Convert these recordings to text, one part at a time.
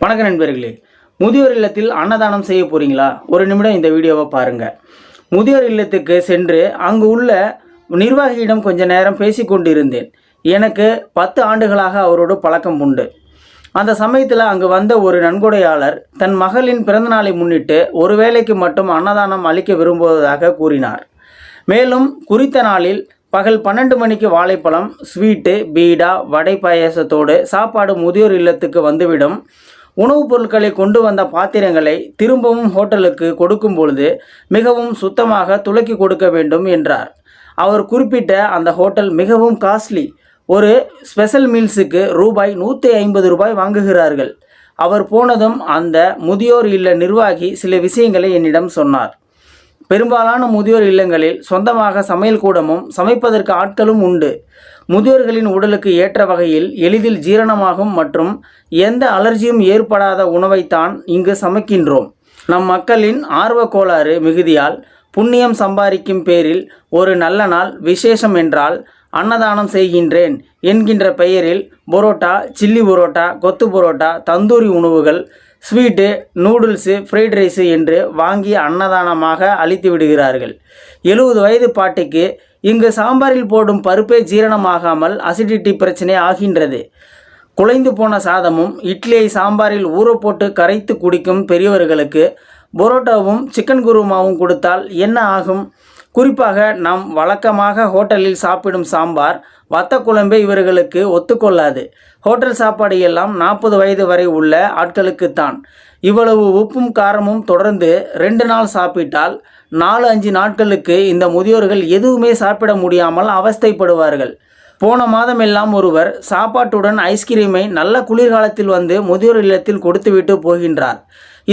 வணக்க நண்பர்களே, முதியோர் இல்லத்தில் அன்னதானம் செய்ய போகிறீங்களா? ஒரு நிமிடம் இந்த வீடியோவை பாருங்கள். முதியோர் இல்லத்துக்கு சென்று அங்கு உள்ள நிர்வாகியிடம் கொஞ்ச நேரம் பேசி கொண்டிருந்தேன். எனக்கு 10 ஆண்டுகளாக அவரோடு பழக்கம் உண்டு. அந்த சமயத்தில் அங்கு வந்த ஒரு நன்கொடையாளர் தன் மகளின் பிறந்தநாளை முன்னிட்டு ஒரு வேளைக்கு மட்டும் அன்னதானம் அளிக்க விரும்புவதாக கூறினார். மேலும் குறித்த நாளில் பகல் 12 மணிக்கு வாழைப்பழம், ஸ்வீட்டு, பீடா, வடை பாயசத்தோடு சாப்பாடு முதியோர் இல்லத்துக்கு வந்துவிடும். உணவுப் பொருட்களை கொண்டு வந்த பாத்திரங்களை திரும்பவும் ஹோட்டலுக்கு கொடுக்கும் பொழுது மிகவும் சுத்தமாக துலக்கி கொடுக்க வேண்டும் என்றார். அவர் குறிப்பிட்ட அந்த ஹோட்டல் மிகவும் காஸ்ட்லி. ஒரு ஸ்பெஷல் மீல்ஸுக்கு ரூபாய் 150 வாங்குகிறார்கள். அவர் போனதும் அந்த முதியோர் இல்ல நிர்வாகி சில விஷயங்களை என்னிடம் சொன்னார். பெரும்பாலான முதியோர் இல்லங்களில் சொந்தமாக சமையல் கூடமும் சமைப்பதற்கு ஆட்களும் உண்டு. முதியோர்களின் உடலுக்கு ஏற்ற வகையில் எளிதில் ஜீரணமாகும் மற்றும் எந்த அலர்ஜியும் ஏற்படாத உணவைத்தான் இங்கு சமைக்கின்றோம். நம் மக்களின் ஆர்வ கோளாறு மிகுதியால் புண்ணியம் சம்பாதிக்கும் பேரில் ஒரு நல்ல நாள் விசேஷம் என்றால் அன்னதானம் செய்கின்றேன் என்கின்ற பெயரில் புரோட்டா, சில்லி புரோட்டா, கொத்து புரோட்டா, தந்தூரி உணவுகள், ஸ்வீட்டு, நூடுல்ஸு, ஃப்ரைட் ரைஸு என்று வாங்கி அன்னதானமாக அளித்து விடுகிறார்கள். 70 வயது பாட்டிக்கு இங்கு சாம்பாரில் போடும் பருப்பே ஜீரணமாகாமல் அசிடிட்டி பிரச்சனை ஆகின்றது. குலைந்து போன சாதமும் இட்லியை சாம்பாரில் ஊற போட்டு கரைத்து குடிக்கும் பெரியவர்களுக்கு புரோட்டாவும் சிக்கன் குருமாவும் கொடுத்தால் என்ன ஆகும்? குறிப்பாக நாம் வழக்கமாக ஹோட்டலில் சாப்பிடும் சாம்பார், வத்த குழம்பே இவர்களுக்கு ஒத்துக்கொள்ளாது. ஹோட்டல் சாப்பாடு எல்லாம் 40 வயது வரை உள்ள ஆட்களுக்குத்தான். இவ்வளவு உப்பும் காரமும் தொடர்ந்து 2 நாள் சாப்பிட்டால் 4-5 நாட்களுக்கு இந்த முதியோர்கள் எதுவுமே சாப்பிட முடியாமல் அவஸ்தைப்படுவார்கள். போன மாதமெல்லாம் ஒருவர் சாப்பாட்டுடன் ஐஸ்கிரீமை நல்ல குளிர்காலத்தில் வந்து முதியோர் இல்லத்தில் கொடுத்துவிட்டு போகின்றார்.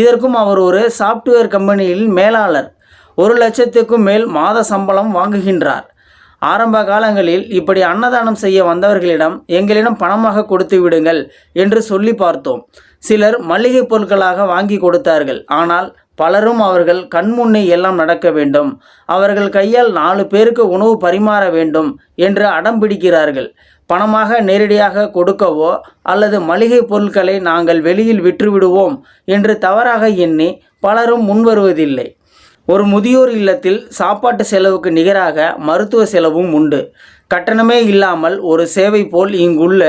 இதற்கும் அவர் ஒரு சாஃப்ட்வேர் கம்பெனியில் மேலாளர். 1 லட்சத்துக்கும் மேல் மாத சம்பளம் வாங்குகின்றார். ஆரம்ப காலங்களில் இப்படி அன்னதானம் செய்ய வந்தவர்களிடம் எங்களிடம் பணமாக கொடுத்து விடுங்கள் என்று சொல்லி பார்த்தோம். சிலர் மளிகை பொருட்களாக வாங்கி கொடுத்தார்கள். ஆனால் பலரும் அவர்கள் கண்முன்னே எல்லாம் நடக்க வேண்டும், அவர்கள் கையால் 4 பேருக்கு உணவு பரிமாற வேண்டும் என்று அடம் பிடிக்கிறார்கள். பணமாக நேரடியாக கொடுக்கவோ அல்லது மளிகை பொருட்களை நாங்கள் வெளியில் விற்றுவிடுவோம் என்று தவறாக எண்ணி பலரும் முன்வருவதில்லை. ஒரு முதியோர் இல்லத்தில் சாப்பாட்டு செலவுக்கு நிகராக மருத்துவ செலவும் உண்டு. கட்டணமே இல்லாமல் ஒரு சேவை போல் இங்குள்ள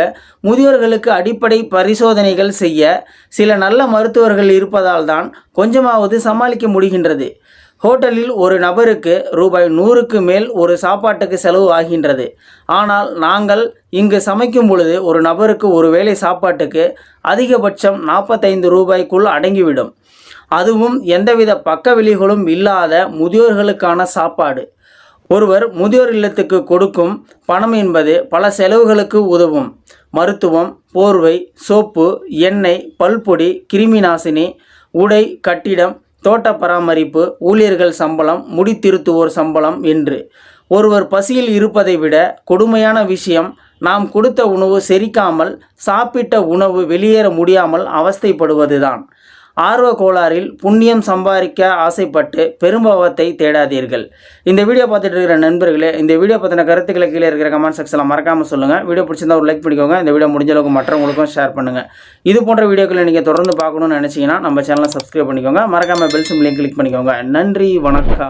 முதியோர்களுக்கு அடிப்படை பரிசோதனைகள் செய்ய சில நல்ல மருத்துவர்கள் இருப்பதால் தான் கொஞ்சமாவது சமாளிக்க முடிகின்றது. ஹோட்டலில் ஒரு நபருக்கு ரூபாய் 100க்கு மேல் ஒரு சாப்பாட்டுக்கு செலவு ஆகின்றது. ஆனால் நாங்கள் இங்கு சமைக்கும் பொழுது ஒரு நபருக்கு ஒரு வேளை சாப்பாட்டுக்கு அதிகபட்சம் 45 ரூபாய்க்குள் அடங்கிவிடும். அதுவும் எந்தவித பக்கவிளைவுகளும் இல்லாத முதியோர்களுக்கான சாப்பாடு. ஒருவர் முதியோர் இல்லத்துக்கு கொடுக்கும் பணம் என்பது பல செலவுகளுக்கு உதவும். மருத்துவம், போர்வை, சோப்பு, எண்ணெய், பல்பொடி, கிருமி நாசினி, உடை, கட்டிடம், தோட்ட பராமரிப்பு, ஊழியர்கள் சம்பளம், முடி திருத்துவோர் சம்பளம் என்று. ஒருவர் பசியில் இருப்பதை விட கொடுமையான விஷயம் நாம் கொடுத்த உணவு செரிக்காமல் சாப்பிட்ட உணவு வெளியேற முடியாமல் அவஸ்தைப்படுவதுதான். ஆர்வ கோளாறில் புண்ணியம் சம்பாதிக்க ஆசைப்பட்டு பெரும்பாவத்தை தேடாதீர்கள். இந்த வீடியோ பார்த்துட்டு இருக்கிற நண்பர்களே, இந்த வீடியோ பற்றின கருத்துக்களை கீழே இருக்கிற கமெண்ட் செக்ஷனில் மறக்காமல் சொல்லுங்கள். வீடியோ பிடிச்சிருந்தா ஒரு லைக் பண்ணிக்கோங்க. இந்த வீடியோ முடிஞ்ச அளவுக்கு மற்றவங்களுக்கும் ஷேர் பண்ணுங்கள். இது போன்ற வீடியோக்களை நீங்கள் தொடர்ந்து பார்க்கணும்னு நினச்சிங்கன்னா நம்ம சேனலை சப்ஸ்கிரைப் பண்ணிக்கோங்க. மறக்காமல் பெல் சிம்பலையும் கிளிக் பண்ணிக்கோங்க. நன்றி, வணக்கம்.